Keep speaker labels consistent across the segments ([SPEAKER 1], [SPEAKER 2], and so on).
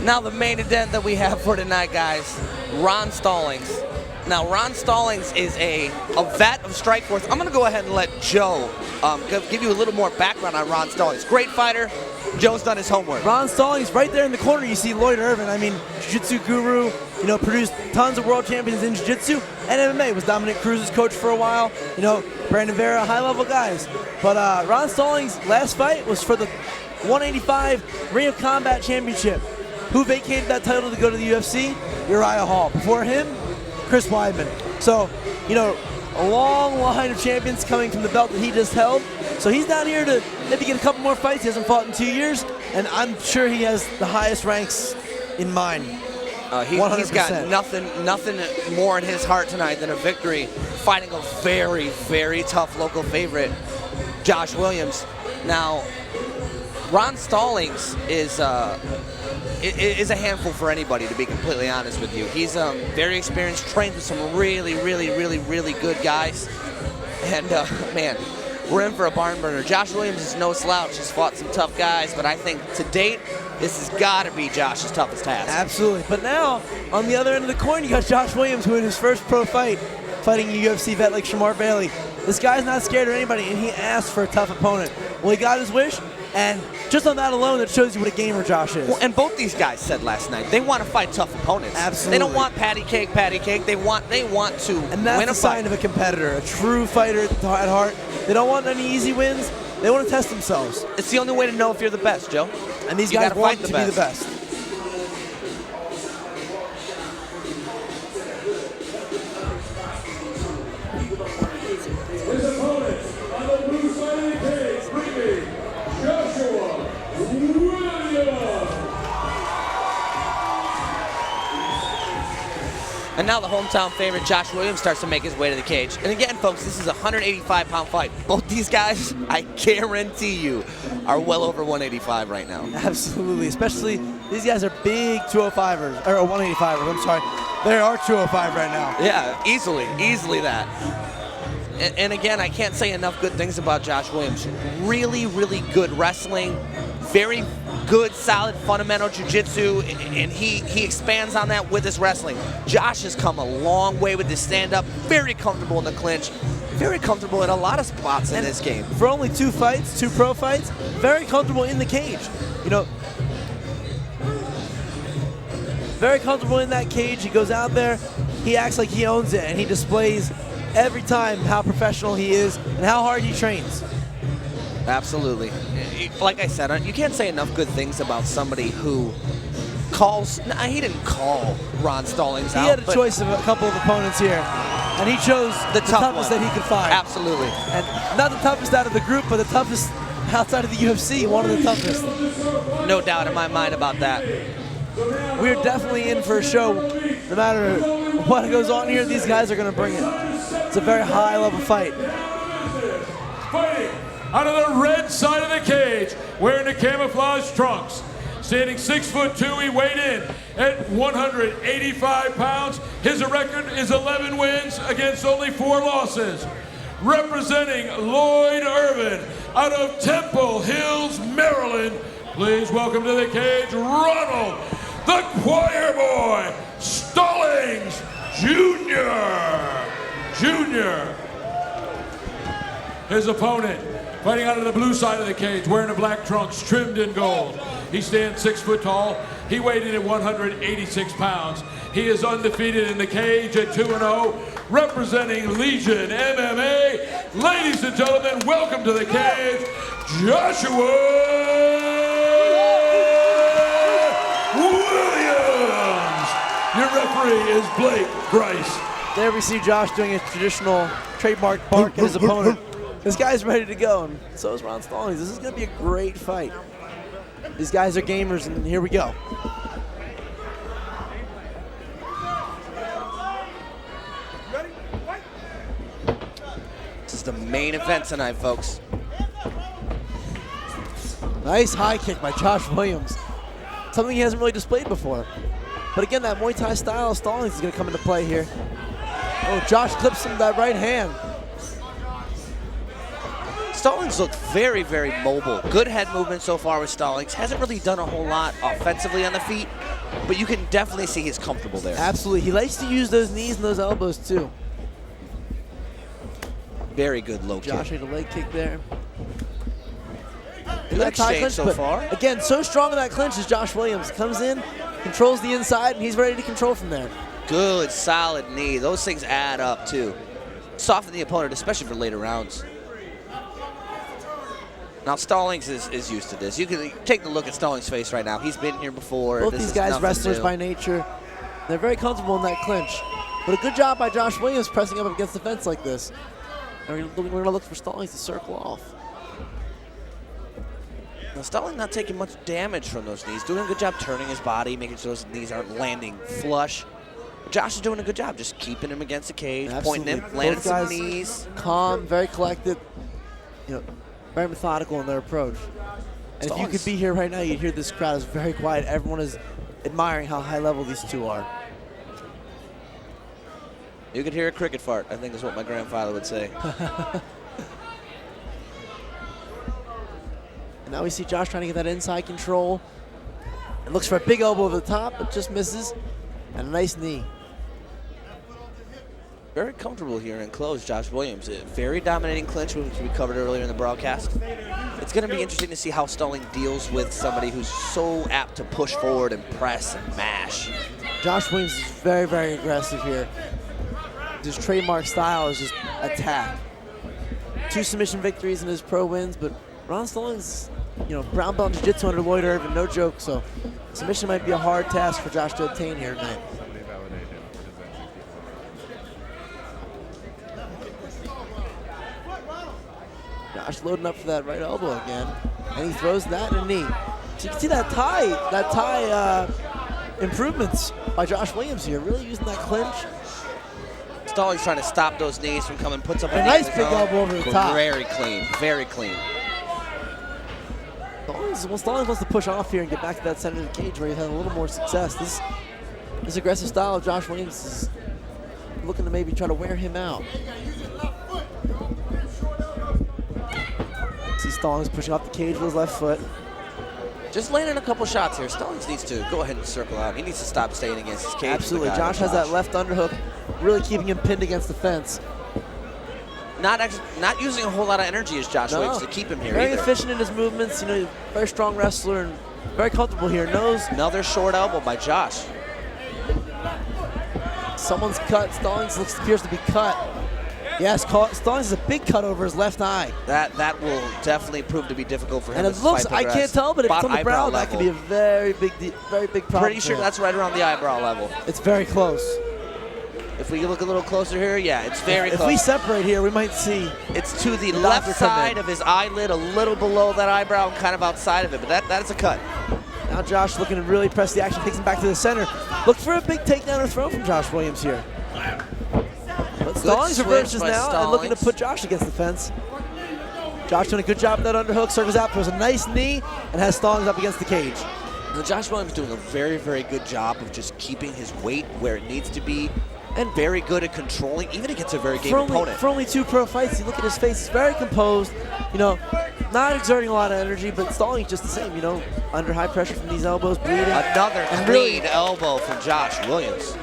[SPEAKER 1] Now the main event that we have for tonight, guys, Ron Stallings. Now Ron Stallings is a vet of Strikeforce. I'm going to go ahead and let Joe give you a little more background on Ron Stallings. Great fighter. Joe's done his homework.
[SPEAKER 2] Ron Stallings, right there in the corner, you see Lloyd Irvin. I mean, jiu-jitsu guru, you know, produced tons of world champions in jiu-jitsu and MMA. Was Dominic Cruz's coach for a while. You know, Brandon Vera, high-level guys. But Ron Stallings' last fight was for the 185 Ring of Combat Championship. Who vacated that title to go to the UFC? Uriah Hall. Before him, Chris Weidman. So, you know, a long line of champions coming from the belt that he just held. So he's down here to maybe get a couple more fights. He hasn't fought in 2 years, and I'm sure he has the highest ranks in mind.
[SPEAKER 1] He's got nothing more in his heart tonight than a victory, fighting a very, very tough local favorite, Josh Williams. Now, Ron Stallings is a handful for anybody, to be completely honest with you. He's very experienced, trained with some really, really, really, really good guys. And, man, we're in for a barn burner. Josh Williams is no slouch. He's fought some tough guys, but I think to date, this has got to be Josh's toughest task.
[SPEAKER 2] Absolutely. But now, on the other end of the coin, you got Josh Williams, who in his first pro fight, fighting a UFC vet like Shamar Bailey. This guy's not scared of anybody, and he asked for a tough opponent. Well, he got his wish, and just on that alone, that shows you what a gamer Josh is.
[SPEAKER 1] Well, and both these guys said last night they want to fight tough opponents.
[SPEAKER 2] Absolutely.
[SPEAKER 1] They don't want patty cake. They want to
[SPEAKER 2] and that's
[SPEAKER 1] win a
[SPEAKER 2] the sign
[SPEAKER 1] fight.
[SPEAKER 2] of a competitor, a true fighter at heart. They don't want any easy wins. They want to test themselves.
[SPEAKER 1] It's the only way to know if you're the best, Joe.
[SPEAKER 2] And these guys want to be the best.
[SPEAKER 3] His opponent on the blue side of the cage, bringing Joshua Williams.
[SPEAKER 1] And now the hometown favorite, Josh Williams, starts to make his way to the cage. And again, folks, this is a 185-pound fight. Both these guys, I guarantee you, are well over 185 right now.
[SPEAKER 2] Absolutely, especially these guys are big 205ers, or 185ers, I'm sorry. They are 205 right now.
[SPEAKER 1] Yeah, easily that. And again, I can't say enough good things about Josh Williams. Really, really good wrestling, very good, solid, fundamental jiu-jitsu, and he expands on that with his wrestling. Josh has come a long way with his stand-up, very comfortable in the clinch, very comfortable in a lot of spots in this game.
[SPEAKER 2] For only 2 fights, 2 pro fights, very comfortable in the cage. You know, very comfortable in that cage. He goes out there, he acts like he owns it, and he displays every time how professional he is and how hard he trains.
[SPEAKER 1] Absolutely. Like I said, you can't say enough good things about somebody who calls. Nah, he didn't call Ron Stallings out.
[SPEAKER 2] He had a choice of a couple of opponents here, and he chose the toughest that he could find.
[SPEAKER 1] Absolutely.
[SPEAKER 2] And not the toughest out of the group, but the toughest outside of the UFC, one of the toughest.
[SPEAKER 1] No doubt in my mind about that.
[SPEAKER 2] We're definitely in for a show. No matter what goes on here, these guys are going to bring it. It's a very high-level fight.
[SPEAKER 3] Fighting out of the red side of the cage, wearing the camouflage trunks. Standing 6'2", he weighed in at 185 pounds. His record is 11 wins against only 4 losses. Representing Lloyd Irvin out of Temple Hills, Maryland. Please welcome to the cage, Ronald, the choir boy, Stallings Jr. His opponent, fighting out of the blue side of the cage, wearing the black trunks, trimmed in gold. He stands 6 foot tall. He weighed in at 186 pounds. He is undefeated in the cage at 2-0, representing Legion MMA. Ladies and gentlemen, welcome to the cage, Joshua Williams. Your referee is Blake Grice.
[SPEAKER 2] There we see Josh doing his traditional trademark bark at his opponent. This guy's ready to go, and so is Ron Stallings. This is going to be a great fight. These guys are gamers, and here we go.
[SPEAKER 1] This is the main event tonight, folks.
[SPEAKER 2] Nice high kick by Josh Williams. Something he hasn't really displayed before. But again, that Muay Thai style of Stallings is going to come into play here. Oh, Josh clips him with that right hand.
[SPEAKER 1] Stallings looked very, very mobile. Good head movement so far with Stallings. Hasn't really done a whole lot offensively on the feet, but you can definitely see he's comfortable there.
[SPEAKER 2] Absolutely. He likes to use those knees and those elbows, too.
[SPEAKER 1] Very good low kick.
[SPEAKER 2] Josh made a leg kick there.
[SPEAKER 1] Good exchange so far.
[SPEAKER 2] Again, so strong in that clinch is Josh Williams. Comes in, controls the inside, and he's ready to control from there.
[SPEAKER 1] Good, solid knee. Those things add up, too. Soften the opponent, especially for later rounds. Now, Stallings is used to this. You can take a look at Stallings' face right now. He's been here before.
[SPEAKER 2] Both these guys wrestlers by nature. They're very comfortable in that clinch. But a good job by Josh Williams pressing up against the fence like this. And we're going to look for Stallings to circle off.
[SPEAKER 1] Now, Stallings not taking much damage from those knees. Doing a good job turning his body, making sure those knees aren't landing flush. Josh is doing a good job just keeping him against the cage,
[SPEAKER 2] Absolutely.
[SPEAKER 1] pointing him, landing some knees.
[SPEAKER 2] Calm, very collected, very methodical in their approach. And if you could be here right now, you'd hear this crowd is very quiet. Everyone is admiring how high level these two are.
[SPEAKER 1] You could hear a cricket fart, I think is what my grandfather would say.
[SPEAKER 2] And now we see Josh trying to get that inside control. And looks for a big elbow over the top, but just misses. And a nice knee.
[SPEAKER 1] Very comfortable here in close, Josh Williams. A very dominating clinch, which we covered earlier in the broadcast. It's going to be interesting to see how Stallings deals with somebody who's so apt to push forward and press and mash.
[SPEAKER 2] Josh Williams is very, very aggressive here. His trademark style is just attack. 2 submission victories in his pro wins, but Ron Stallings, brown belt jiu-jitsu under Lloyd Irvin, no joke. So submission might be a hard task for Josh to obtain here tonight. Josh loading up for that right elbow again, and he throws that in a knee. So you can see that tie improvements by Josh Williams here, really using that clinch.
[SPEAKER 1] Stallings trying to stop those knees from coming, puts up a
[SPEAKER 2] nice big elbow over the top.
[SPEAKER 1] Very clean, very clean.
[SPEAKER 2] Stallings wants to push off here and get back to that center of the cage where he's had a little more success. This aggressive style of Josh Williams is looking to maybe try to wear him out. See Stallings pushing off the cage with his left foot.
[SPEAKER 1] Just landing a couple shots here. Stallings needs to go ahead and circle out. He needs to stop staying against his cage.
[SPEAKER 2] Absolutely. Josh has that left underhook, really keeping him pinned against the fence.
[SPEAKER 1] Not using a whole lot of energy as Josh Williams to keep him here
[SPEAKER 2] Very efficient in his movements. Very strong wrestler and very comfortable here. Knows.
[SPEAKER 1] Another short elbow by Josh.
[SPEAKER 2] Someone's cut. Stallings appears to be cut. Yes, Stallings has a big cut over his left eye.
[SPEAKER 1] That will definitely prove to be difficult for him.
[SPEAKER 2] And it looks, I can't tell, but if it's on the brow, that could be a very big problem.
[SPEAKER 1] Pretty sure that's right around the eyebrow level.
[SPEAKER 2] It's very close.
[SPEAKER 1] If we look a little closer here, yeah, it's very close.
[SPEAKER 2] If we separate here, we might see.
[SPEAKER 1] It's to the left side of his eyelid, a little below that eyebrow, and kind of outside of it, but that's a cut.
[SPEAKER 2] Now Josh looking to really press the action, takes him back to the center. Look for a big takedown or throw from Josh Williams here. But Stallings reverses now and looking to put Josh against the fence. Josh doing a good job with that underhook, circles out, throws a nice knee, and has Stallings up against the cage.
[SPEAKER 1] Now Josh Williams doing a very, very good job of just keeping his weight where it needs to be, and very good at controlling, even against a very game opponent.
[SPEAKER 2] For only 2 pro fights, you look at his face, he's very composed, not exerting a lot of energy, but Stallings just the same, under high pressure from these elbows, bleeding.
[SPEAKER 1] Another clean elbow from Josh Williams.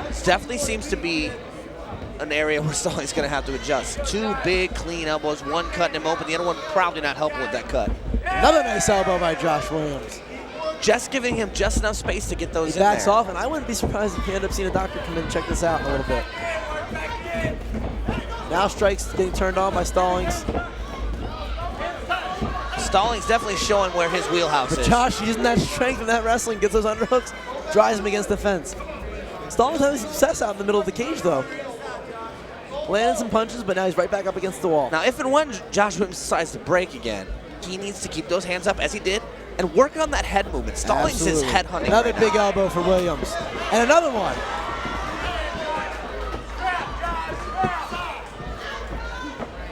[SPEAKER 1] This definitely seems to be an area where Stallings going to have to adjust. 2 big, clean elbows, one cutting him open, the other one probably not helping with that cut.
[SPEAKER 2] Another nice elbow by Josh Williams.
[SPEAKER 1] Just giving him just enough space to get those
[SPEAKER 2] in there. He backs off, and I wouldn't be surprised if we end up seeing a doctor come in and check this out in a little bit. Now strikes getting turned on by Stallings.
[SPEAKER 1] Stallings definitely showing where his wheelhouse is.
[SPEAKER 2] Josh using that strength and that wrestling, gets those underhooks, drives him against the fence. Stallings having success out in the middle of the cage, though. Landing some punches, but now he's right back up against the wall.
[SPEAKER 1] Now, if and when Josh Williams decides to break again, he needs to keep those hands up as he did and work on that head movement. Stallings is head hunting.
[SPEAKER 2] Another big elbow for Williams. And another one.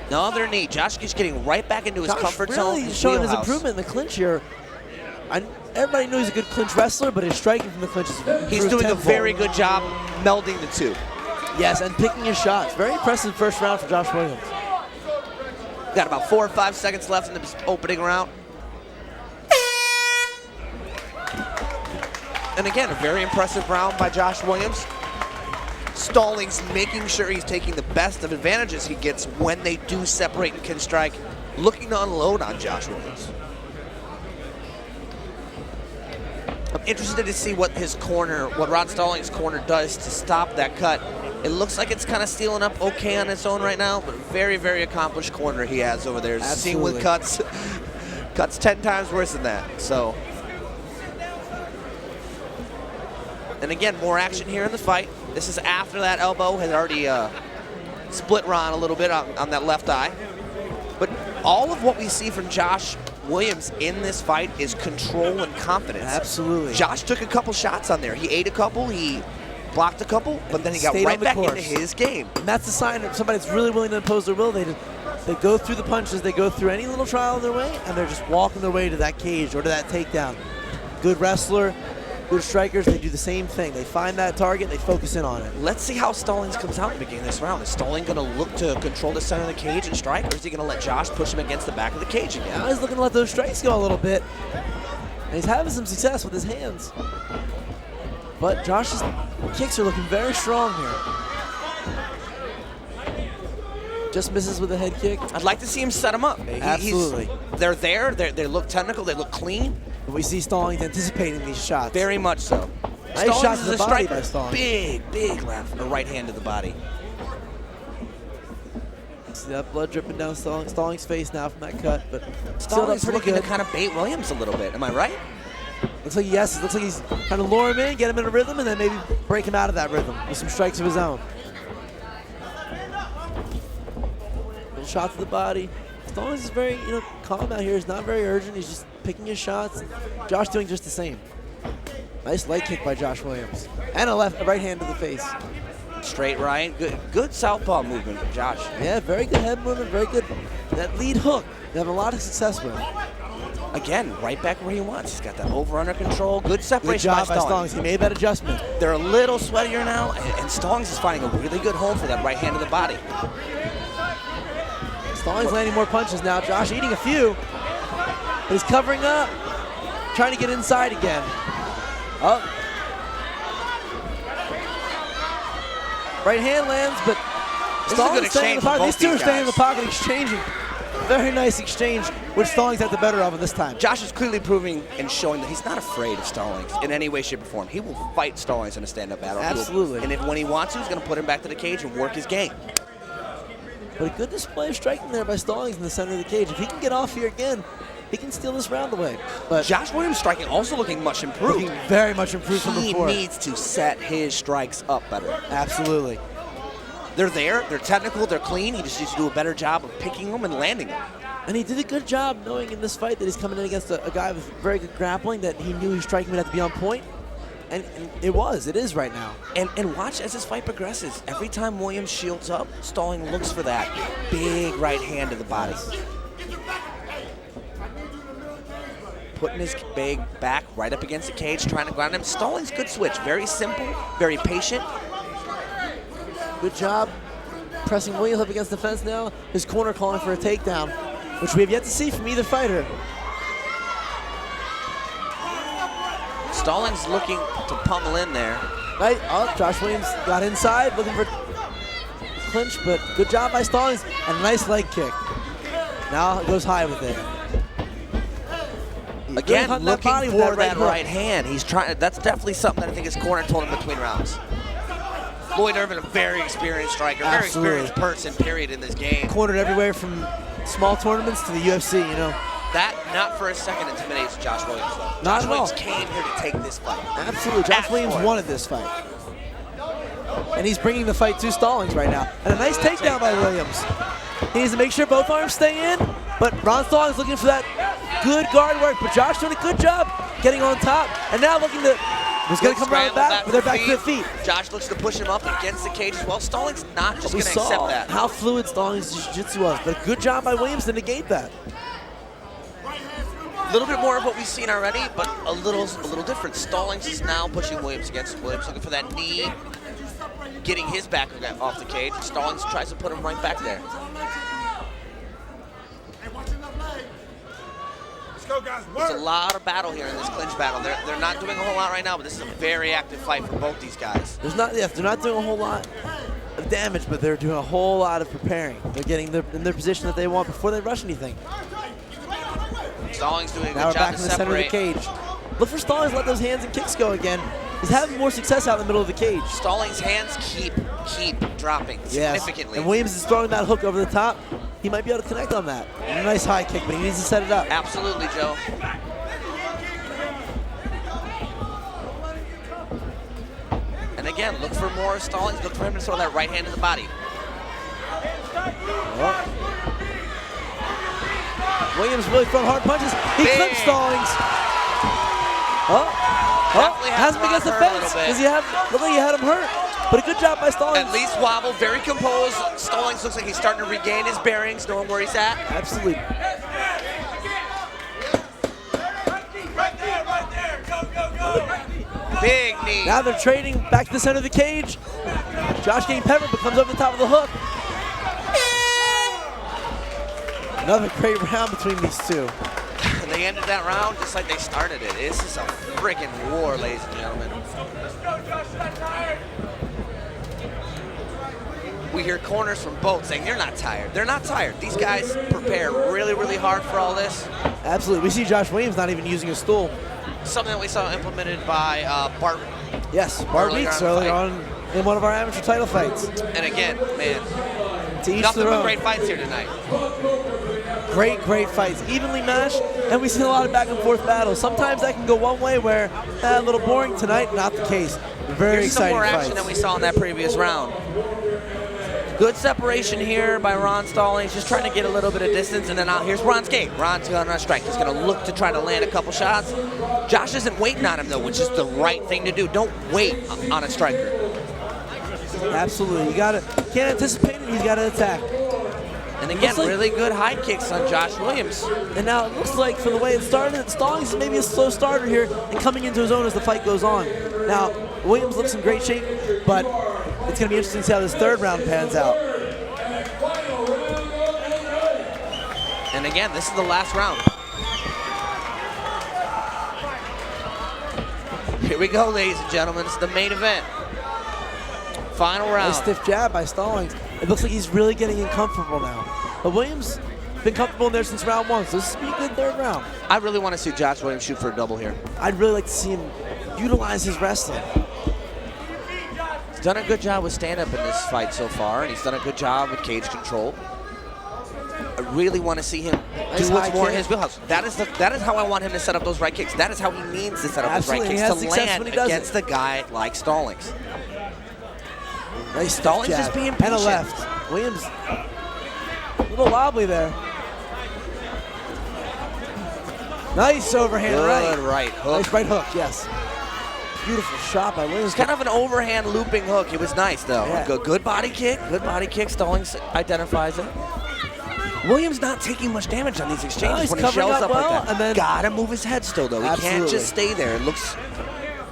[SPEAKER 1] Another knee. Josh is getting right back into his comfort zone.
[SPEAKER 2] Really showing his improvement in the clinch here. Everybody knew he's a good clinch wrestler, but his striking from the clinch is
[SPEAKER 1] he's doing a very good job melding the two.
[SPEAKER 2] Yes, and picking his shots. Very impressive first round for Josh Williams.
[SPEAKER 1] Got about 4 or 5 seconds left in the opening round. And again, a very impressive round by Josh Williams. Stallings making sure he's taking the best of advantages he gets when they do separate and can strike, looking to unload on Josh Williams. I'm interested to see what his corner, what Ron Stallings' corner does to stop that cut. It looks like it's kind of stealing up okay on its own right now, but very, very accomplished corner he has over there. Seeing with cuts, cuts 10 times worse than that. So, and again, more action here in the fight. This is after that elbow has already split Ron a little bit on that left eye. But all of what we see from Josh Williams in this fight is control and confidence.
[SPEAKER 2] Absolutely.
[SPEAKER 1] Josh took a couple shots on there. He ate a couple, he blocked a couple, but then he got right back into his game.
[SPEAKER 2] And that's a sign of somebody that's really willing to impose their will. They go through the punches, they go through any little trial in their way, and they're just walking their way to that cage or to that takedown. Good wrestler, good strikers, they do the same thing. They find that target, they focus in on it.
[SPEAKER 1] Let's see how Stallings comes out in the beginning of this round. Is Stallings going to look to control the center of the cage and strike, or is he going to let Josh push him against the back of the cage again?
[SPEAKER 2] Now he's looking to let those strikes go a little bit. And he's having some success with his hands. But Josh's kicks are looking very strong here. Just misses with a head kick.
[SPEAKER 1] I'd like to see him set him up.
[SPEAKER 2] Absolutely.
[SPEAKER 1] They're there, they look technical, they look clean.
[SPEAKER 2] We see Stallings anticipating these shots.
[SPEAKER 1] Very much so.
[SPEAKER 2] Nice shot to the body
[SPEAKER 1] striker.
[SPEAKER 2] by Stallings.
[SPEAKER 1] Big left or right hand to the body.
[SPEAKER 2] See that blood dripping down Stallings' face now from that cut, but
[SPEAKER 1] Stallings
[SPEAKER 2] pretty
[SPEAKER 1] looking
[SPEAKER 2] good.
[SPEAKER 1] to kind of bait Williams a little bit. Am I right?
[SPEAKER 2] Looks like yes. It looks like he's trying to lure him in, get him in a rhythm, and then maybe break him out of that rhythm with some strikes of his own. Little shot to the body. Stallings is very, calm out here. He's not very urgent. He's just picking his shots. Josh doing just the same. Nice leg kick by Josh Williams, and a right hand to the face.
[SPEAKER 1] Straight right. Good southpaw movement from Josh.
[SPEAKER 2] Yeah, very good head movement. Very good. That lead hook, you have a lot of success with.
[SPEAKER 1] Again, right back where he wants. He's got that over under control. Good separation
[SPEAKER 2] Good job
[SPEAKER 1] by Stallings.
[SPEAKER 2] He made that adjustment.
[SPEAKER 1] They're a little sweatier now, and Stallings is finding a really good home for that right hand to the body.
[SPEAKER 2] Stallings landing more punches now. Josh eating a few. He's covering up, trying to get inside again. Oh. Right hand lands, but Stallings staying in the pocket. These two are staying in the pocket, exchanging. Very nice exchange, which Stallings had the better of this time.
[SPEAKER 1] Josh is clearly proving and showing that he's not afraid of Stallings in any way, shape, or form. He will fight Stallings in a stand-up battle.
[SPEAKER 2] Absolutely.
[SPEAKER 1] And when he wants to, he's going to put him back to the cage and work his game.
[SPEAKER 2] But a good display of striking there by Stallings in the center of the cage. If he can get off here again, he can steal this round away. But
[SPEAKER 1] Josh Williams' striking also looking much improved.
[SPEAKER 2] Looking very much improved from before.
[SPEAKER 1] He needs to set his strikes up better.
[SPEAKER 2] Absolutely.
[SPEAKER 1] They're there, they're technical, they're clean. He just needs to do a better job of picking them and landing them.
[SPEAKER 2] And he did a good job knowing in this fight that he's coming in against a guy with very good grappling, that he knew his striking would have to be on point. And it is right now.
[SPEAKER 1] And watch as this fight progresses. Every time Williams shields up, Stallings looks for that big right hand to the body. Putting his big back right up against the cage, trying to ground him. Stallings, good switch. Very simple, very patient.
[SPEAKER 2] Good job pressing Williams up against the fence now. His corner calling for a takedown, which we have yet to see from either fighter.
[SPEAKER 1] Stallings looking to pummel in there.
[SPEAKER 2] Right, Josh Williams got inside, looking for clinch, but good job by Stallings, and a nice leg kick. Now it goes high with it.
[SPEAKER 1] Again, looking for that right hand. He's trying. That's definitely something that I think his corner told him between rounds. Lloyd Irvin, a very experienced striker, very experienced person, period, in this game.
[SPEAKER 2] Cornered everywhere from small tournaments to the UFC,
[SPEAKER 1] That, not for a second, intimidates Josh Williams, though.
[SPEAKER 2] Not
[SPEAKER 1] Josh
[SPEAKER 2] at
[SPEAKER 1] Williams
[SPEAKER 2] all.
[SPEAKER 1] came here to take this fight.
[SPEAKER 2] Absolutely. Josh Williams wanted this fight. And he's bringing the fight to Stallings right now. And a nice takedown by Williams. He needs to make sure both arms stay in, but Ron Stallings looking for that good guard work. But Josh doing a good job getting on top. And now looking to, was going to come around back, but they're back to their feet.
[SPEAKER 1] Josh looks to push him up against the cage as well. Stallings not just going to accept that.
[SPEAKER 2] How fluid Stallings' jiu-jitsu was, but a good job by Williams to negate that.
[SPEAKER 1] A little bit more of what we've seen already, but a little different. Stallings is now pushing Williams against Williams, looking for that knee, getting his back off the cage. Stallings tries to put him right back there. There's a lot of battle here in this clinch battle. They're not doing a whole lot right now, but this is a very active fight for both these guys.
[SPEAKER 2] They're not doing a whole lot of damage, but they're doing a whole lot of preparing. They're getting in their position that they want before they rush anything.
[SPEAKER 1] Stallings doing a
[SPEAKER 2] Now
[SPEAKER 1] good
[SPEAKER 2] we're
[SPEAKER 1] job
[SPEAKER 2] back
[SPEAKER 1] to
[SPEAKER 2] in the center of the
[SPEAKER 1] separate.
[SPEAKER 2] cage. Look for Stallings to let those hands and kicks go again. He's having more success out in the middle of the cage.
[SPEAKER 1] Stallings' hands keep dropping significantly.
[SPEAKER 2] And Williams is throwing that hook over the top. He might be able to connect on that. And a nice high kick, but he needs to set it up.
[SPEAKER 1] Absolutely, Joe. And again, look for more Stallings. Look for him to throw that right hand to the body.
[SPEAKER 2] Oh. Williams really throwing hard punches. He clipped Stallings. Hasn't been against the fence because looked like he had him hurt. But a good job by Stallings.
[SPEAKER 1] At least wobble, very composed. Stallings looks like he's starting to regain his bearings, knowing where he's at.
[SPEAKER 2] Absolutely.
[SPEAKER 3] Right there, go.
[SPEAKER 1] Big knee.
[SPEAKER 2] Now they're trading back to the center of the cage. Josh getting peppered, but comes over the top of the hook. Another great round between these two.
[SPEAKER 1] They ended that round just like they started it. This is a freaking war, ladies and gentlemen. We hear corners from both saying they're not tired. They're not tired. These guys prepare really, really hard for all this.
[SPEAKER 2] Absolutely. We see Josh Williams not even using a stool.
[SPEAKER 1] Something that we saw implemented by Bart.
[SPEAKER 2] Yes, Bart Weeks earlier on in one of our amateur title fights.
[SPEAKER 1] And again, man,
[SPEAKER 2] to each
[SPEAKER 1] nothing
[SPEAKER 2] their
[SPEAKER 1] but
[SPEAKER 2] own.
[SPEAKER 1] great fights here tonight.
[SPEAKER 2] Great fights, evenly matched, and we see a lot of back and forth battles. Sometimes that can go one way where a little boring. Tonight, not the case. Very
[SPEAKER 1] Here's some
[SPEAKER 2] exciting
[SPEAKER 1] more action
[SPEAKER 2] fights.
[SPEAKER 1] than we saw in that previous round. Good separation here by Ron Stallings, just trying to get a little bit of distance, and then here's Ron's game. Ron's gonna strike. He's gonna look to try to land a couple shots. Josh isn't waiting on him though, which is the right thing to do. Don't wait on a striker.
[SPEAKER 2] Absolutely, can't anticipate it. He's got to attack.
[SPEAKER 1] And again, really good high kicks on Josh Williams.
[SPEAKER 2] And now it looks like, for the way it started, Stallings is maybe a slow starter here and coming into his own as the fight goes on. Now, Williams looks in great shape, but it's going to be interesting to see how this third round pans out.
[SPEAKER 1] And again, this is the last round. Here we go, ladies and gentlemen. It's the main event. Final round.
[SPEAKER 2] Nice stiff jab by Stallings. It looks like he's really getting uncomfortable now. But Williams been comfortable in there since round one, so this is a pretty good third round.
[SPEAKER 1] I really want to see Josh Williams shoot for a double here.
[SPEAKER 2] I'd really like to see him utilize his wrestling.
[SPEAKER 1] He's done a good job with stand-up in this fight so far, and he's done a good job with cage control. I really want to see him do what's more in his wheelhouse. That is how I want him to set up those right kicks. That is how he needs to set up those right kicks to land against a guy like Stallings.
[SPEAKER 2] Nice
[SPEAKER 1] Stallings
[SPEAKER 2] jab.
[SPEAKER 1] is being patient.
[SPEAKER 2] And a left. Williams, a little wobbly there. Nice overhand
[SPEAKER 1] right hook.
[SPEAKER 2] Nice right hook, yes. Beautiful shot by Williams.
[SPEAKER 1] It's kind of an overhand looping hook. It was nice, though.
[SPEAKER 2] Yeah.
[SPEAKER 1] Good body kick. Good body kick. Stallings identifies it. Williams not taking much damage on these exchanges when he shells up
[SPEAKER 2] well,
[SPEAKER 1] like that.
[SPEAKER 2] and then
[SPEAKER 1] gotta move his head still, though. He can't just stay there. It looks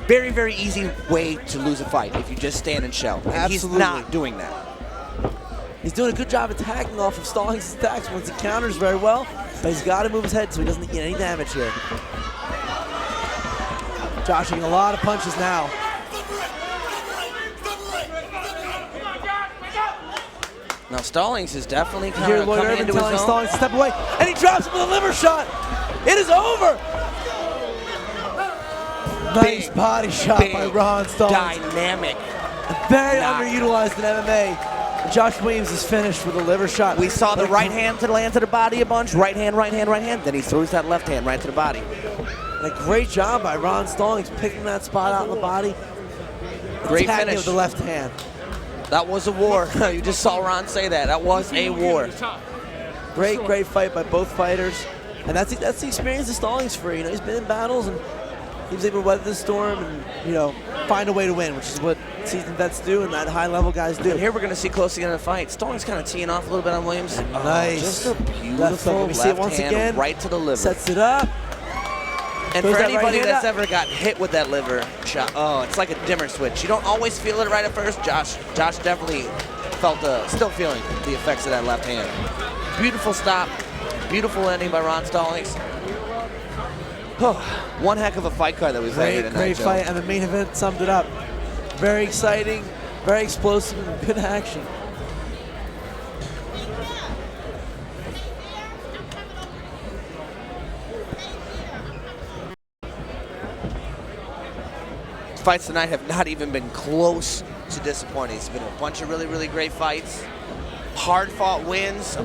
[SPEAKER 1] very, very easy way to lose a fight if you just stand and shell. And he's not doing that.
[SPEAKER 2] He's doing a good job attacking off of Stallings' attacks once he counters very well, but he's got to move his head so he doesn't get any damage here. Josh getting a lot of punches now.
[SPEAKER 1] Now Stallings is definitely kind
[SPEAKER 2] Here
[SPEAKER 1] of
[SPEAKER 2] Lloyd
[SPEAKER 1] coming
[SPEAKER 2] Irvin
[SPEAKER 1] into his
[SPEAKER 2] telling
[SPEAKER 1] own.
[SPEAKER 2] Stallings to step away, and he drops him with a liver shot. It is over. Nice body shot by Ron Stallings.
[SPEAKER 1] Dynamic.
[SPEAKER 2] Very underutilized in MMA. Josh Williams is finished with a liver shot.
[SPEAKER 1] We saw the right hand to land to the body a bunch. Right hand. Then he throws that left hand right to the body.
[SPEAKER 2] And a great job by Ron Stallings picking that spot out in the body.
[SPEAKER 1] Great
[SPEAKER 2] attacking
[SPEAKER 1] finish.
[SPEAKER 2] with the left hand.
[SPEAKER 1] That was a war. You just saw Ron say that. That was a war.
[SPEAKER 2] Great fight by both fighters. And that's the experience of Stallings for. You know, he's been in battles and he was able to weather the storm and, you know, find a way to win, which is what seasoned vets do and that high-level guys do.
[SPEAKER 1] And here we're going to see close to the end of the fight. Stallings kind of teeing off a little bit on Williams.
[SPEAKER 2] Nice.
[SPEAKER 1] Just a beautiful
[SPEAKER 2] Let me see it once
[SPEAKER 1] hand
[SPEAKER 2] again.
[SPEAKER 1] right to the liver.
[SPEAKER 2] Sets it up.
[SPEAKER 1] And
[SPEAKER 2] Throws
[SPEAKER 1] for
[SPEAKER 2] that
[SPEAKER 1] anybody
[SPEAKER 2] right hand
[SPEAKER 1] that's
[SPEAKER 2] up.
[SPEAKER 1] ever got hit with that liver shot, it's like a dimmer switch. You don't always feel it right at first. Josh definitely felt still feeling the effects of that left hand. Beautiful stop. Beautiful ending by Ron Stallings. One heck of a fight card that we've had here tonight,
[SPEAKER 2] Great
[SPEAKER 1] Joe.
[SPEAKER 2] fight, and the main event summed it up. Very exciting, very explosive, and good action.
[SPEAKER 1] Fights tonight have not even been close to disappointing. It's been a bunch of really, really great fights. Hard-fought wins.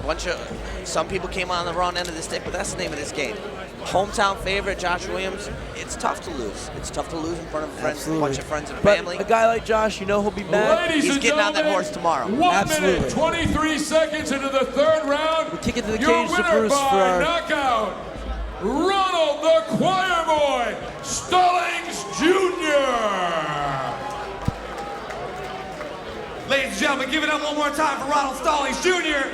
[SPEAKER 1] Some people came on the wrong end of the stick, but that's the name of this game. Hometown favorite, Josh Williams. It's tough to lose. It's tough to lose in front of a bunch of friends and family.
[SPEAKER 2] But a guy like Josh, you know he'll be back.
[SPEAKER 3] Ladies
[SPEAKER 1] He's
[SPEAKER 3] and
[SPEAKER 1] getting on that
[SPEAKER 3] gentlemen,
[SPEAKER 1] horse tomorrow.
[SPEAKER 3] 1 minute, 23 seconds into the third round.
[SPEAKER 2] We kick it to the
[SPEAKER 3] Your
[SPEAKER 2] cage to
[SPEAKER 3] winner
[SPEAKER 2] Bruce
[SPEAKER 3] by
[SPEAKER 2] for our
[SPEAKER 3] knockout, Ronald the Choir Boy Stallings Jr.
[SPEAKER 4] Ladies and gentlemen, give it up one more time for Ronald Stallings Jr.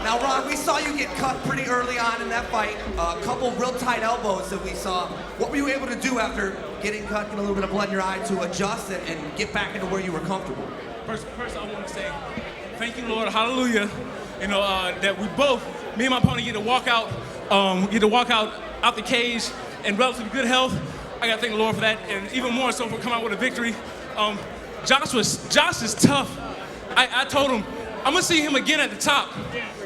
[SPEAKER 4] Now, Ron, we saw you get cut pretty early on in that fight. A couple real tight elbows that we saw. What were you able to do after getting cut, getting a little bit of blood in your eye to adjust and get back into where you were comfortable?
[SPEAKER 5] First, I want to say thank you, Lord, hallelujah. You know, that we both, me and my opponent, get to walk out the cage in relatively good health. I got to thank the Lord for that, and even more so for coming out with a victory. Josh is tough. I told him, I'm gonna see him again at the top.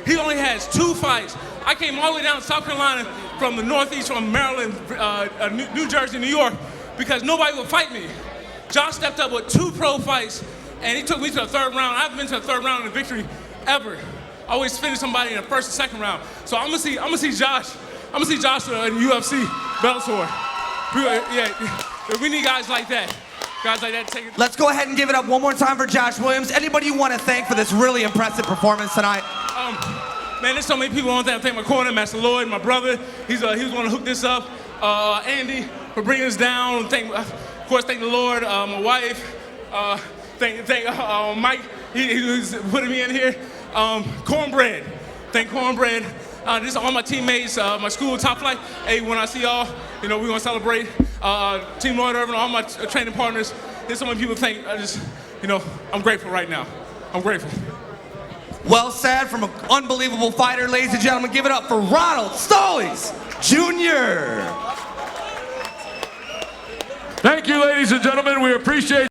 [SPEAKER 5] He only has 2 fights. I came all the way down to South Carolina from the Northeast, from Maryland, New Jersey, New York, because nobody would fight me. Josh stepped up with 2 pro fights, and he took me to the 3rd round. I haven't been to the 3rd round in a victory ever. I always finish somebody in the 1st and 2nd round. So I'm gonna see Josh. I'm gonna see Josh in UFC Bellator. Yeah, we need guys like that. Guys like that take it.
[SPEAKER 4] Let's go ahead and give it up one more time for Josh Williams. Anybody you want to thank for this really impressive performance tonight?
[SPEAKER 5] Man, there's so many people I want to thank my corner, Master Lloyd, my brother. He was the one to hook this up. Andy for bringing us down. Of course, thank the Lord. My wife. Thank Mike. He was putting me in here. Cornbread. Thank Cornbread. This is all my teammates, my school, Top Flight. Hey, when I see y'all, you know, we're going to celebrate. Team Lloyd Irvin, all my training partners. There's so many people think, I'm grateful right now. I'm grateful.
[SPEAKER 4] Well said from an unbelievable fighter. Ladies and gentlemen, give it up for Ronald Stallings Jr.
[SPEAKER 3] Thank you, ladies and gentlemen. We appreciate